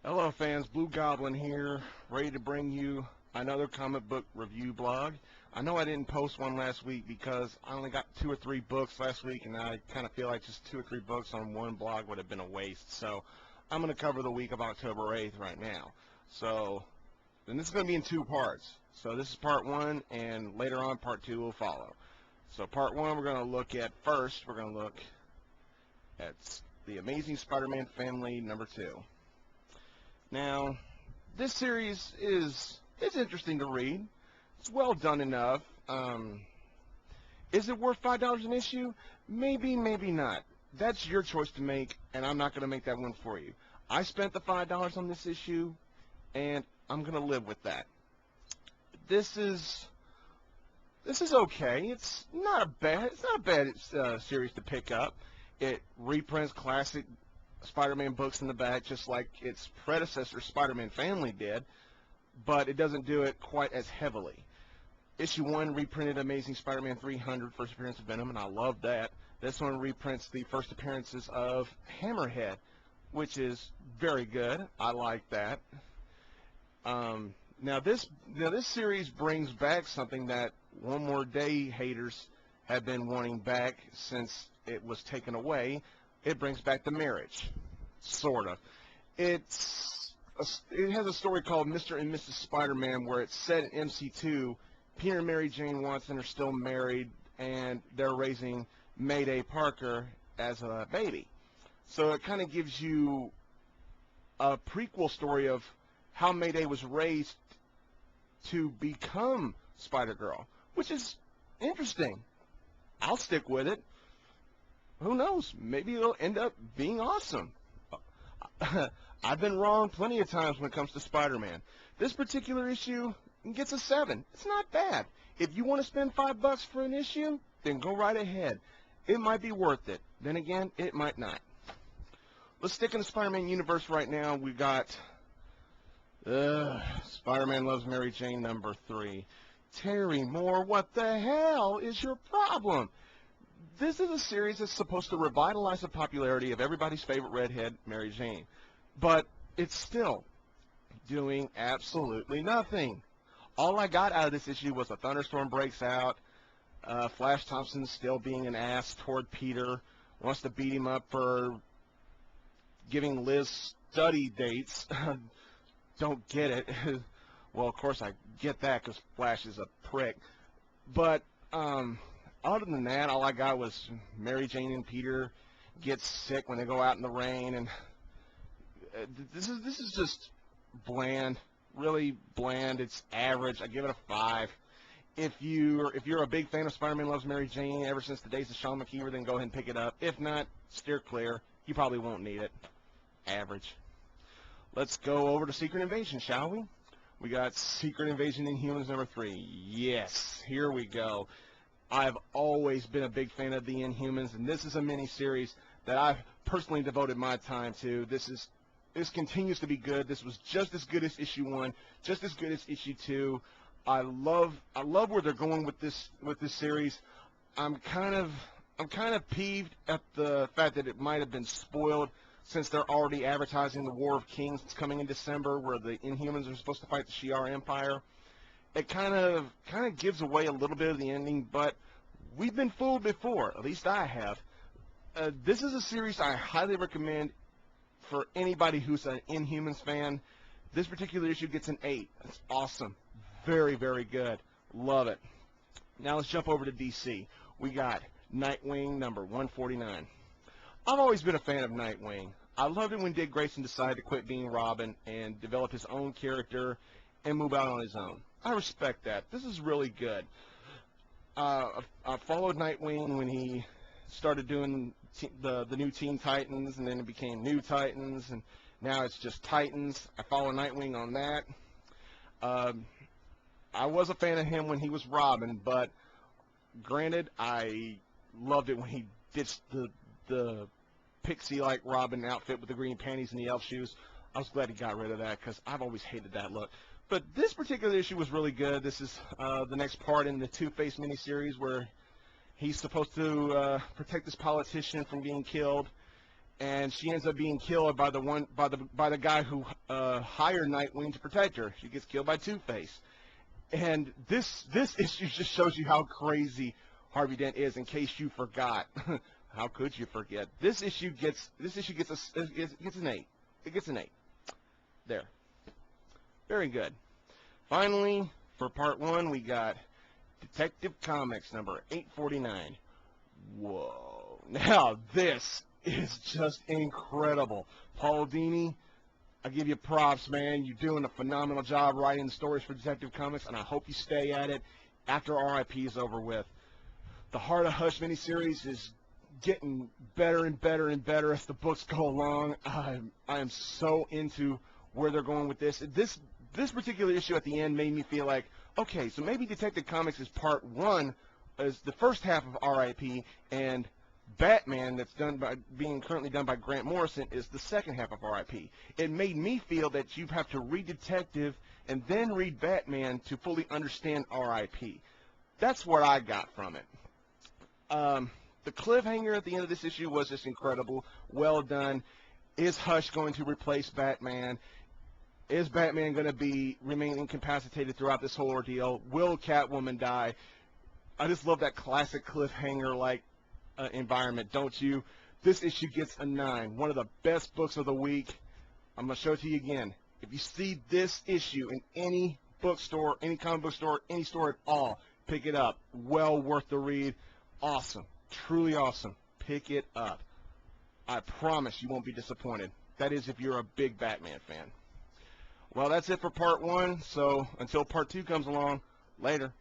Hello fans, Blue Goblin here, ready to bring you another comic book review blog. I know I didn't post one last week because I only got 2 or 3 books last week, and I kind of feel like just 2 or 3 books on one blog would have been a waste. So I'm going to cover the week of October 8th right now. And this is going to be in 2 parts. So this is part 1, and later on part 2 will follow. So part 1 we're going to look at first. We're going to look at the Amazing Spider-Man Family number 2. Now, this series is interesting to read. It's well done enough. Is it worth $5 an issue? Maybe, maybe not. That's your choice to make, and I'm not going to make that one for you. I spent the $5 on this issue, and I'm going to live with that. This is okay. It's not a bad series to pick up. It reprints classic Spider-Man books in the back, just like its predecessor Spider-Man Family did, but it doesn't do it quite as heavily. Issue 1 reprinted Amazing Spider-Man 300, first appearance of Venom, and I love that. This one reprints the first appearances of Hammerhead, which is very good. I like that. Now this series brings back something that One More Day haters have been wanting back since it was taken away. It brings back the marriage, sort of. It has a story called Mr. and Mrs. Spider-Man where it's set in MC2. Peter and Mary Jane Watson are still married, and they're raising Mayday Parker as a baby. So it kind of gives you a prequel story of how Mayday was raised to become Spider-Girl, which is interesting. I'll stick with it. Who knows? Maybe it'll end up being awesome. I've been wrong plenty of times when it comes to Spider-Man. This particular issue gets a 7. It's not bad. If you want to spend $5 for an issue, then go right ahead. It might be worth it. Then again, it might not. Let's stick in the Spider-Man universe right now. We got Spider-Man Loves Mary Jane number 3. Terry Moore, what the hell is your problem? This is a series that's supposed to revitalize the popularity of everybody's favorite redhead, Mary Jane. But it's still doing absolutely nothing. All I got out of this issue was a thunderstorm breaks out, Flash Thompson still being an ass toward Peter, wants to beat him up for giving Liz study dates. Don't get it. Well, of course I get that because Flash is a prick. But, other than that, all I got was Mary Jane and Peter get sick when they go out in the rain, and this is just bland, really bland. It's average. I give it a 5. If you're a big fan of Spider-Man Loves Mary Jane ever since the days of Sean McKeever, then go ahead and pick it up. If not, steer clear. You probably won't need it. Average. Let's go over to Secret Invasion, shall we? We got Secret Invasion Inhumans number 3. Yes, here we go. I've always been a big fan of the Inhumans, and this is a mini-series that I've personally devoted my time to. This continues to be good. This was just as good as issue 1, just as good as issue 2. I love where they're going with this series. I'm kind of peeved at the fact that it might have been spoiled since they're already advertising the War of Kings that's coming in December, where the Inhumans are supposed to fight the Shi'ar Empire. It kind of gives away a little bit of the ending, but we've been fooled before. At least I have. This is a series I highly recommend for anybody who's an Inhumans fan. This particular issue gets an 8. It's awesome. Very, very good. Love it. Now let's jump over to DC. We got Nightwing number 149. I've always been a fan of Nightwing. I loved it when Dick Grayson decided to quit being Robin and develop his own character and move out on his own. I respect that. This is really good. I followed Nightwing when he started doing the new Teen Titans, and then it became New Titans, and now it's just Titans. I follow Nightwing on that. I was a fan of him when he was Robin, but granted, I loved it when he ditched the pixie-like Robin outfit with the green panties and the elf shoes. I was glad he got rid of that because I've always hated that look. But this particular issue was really good. This is the next part in the Two-Face miniseries where he's supposed to protect this politician from being killed. and she ends up being killed by the guy who hired Nightwing to protect her. She gets killed by Two-Face. And this issue just shows you how crazy Harvey Dent is. In case you forgot, how could you forget? This issue gets an 8. It gets an 8. There. Very good. Finally, for part 1, we got Detective Comics number 849. Whoa! Now this is just incredible. Paul Dini, I give you props, man. You're doing a phenomenal job writing the stories for Detective Comics, and I hope you stay at it after RIP is over with. The Heart of Hush miniseries is getting better and better and better as the books go along. I am so into where they're going with this. This particular issue at the end made me feel like, okay, so maybe Detective Comics is part 1, is the first half of RIP, and Batman, that's being currently done by Grant Morrison, is the second half of RIP. It made me feel that you have to read Detective and then read Batman to fully understand RIP. That's what I got from it. The cliffhanger at the end of this issue was just incredible. Well done. Is Hush going to replace Batman? Is Batman going to remain incapacitated throughout this whole ordeal? Will Catwoman die? I just love that classic cliffhanger-like environment, don't you? This issue gets a 9. One of the best books of the week. I'm going to show it to you again. If you see this issue in any bookstore, any comic book store, any store at all, pick it up. Well worth the read. Awesome. Truly awesome. Pick it up. I promise you won't be disappointed. That is if you're a big Batman fan. Well, that's it for part 1. So until part 2 comes along, later.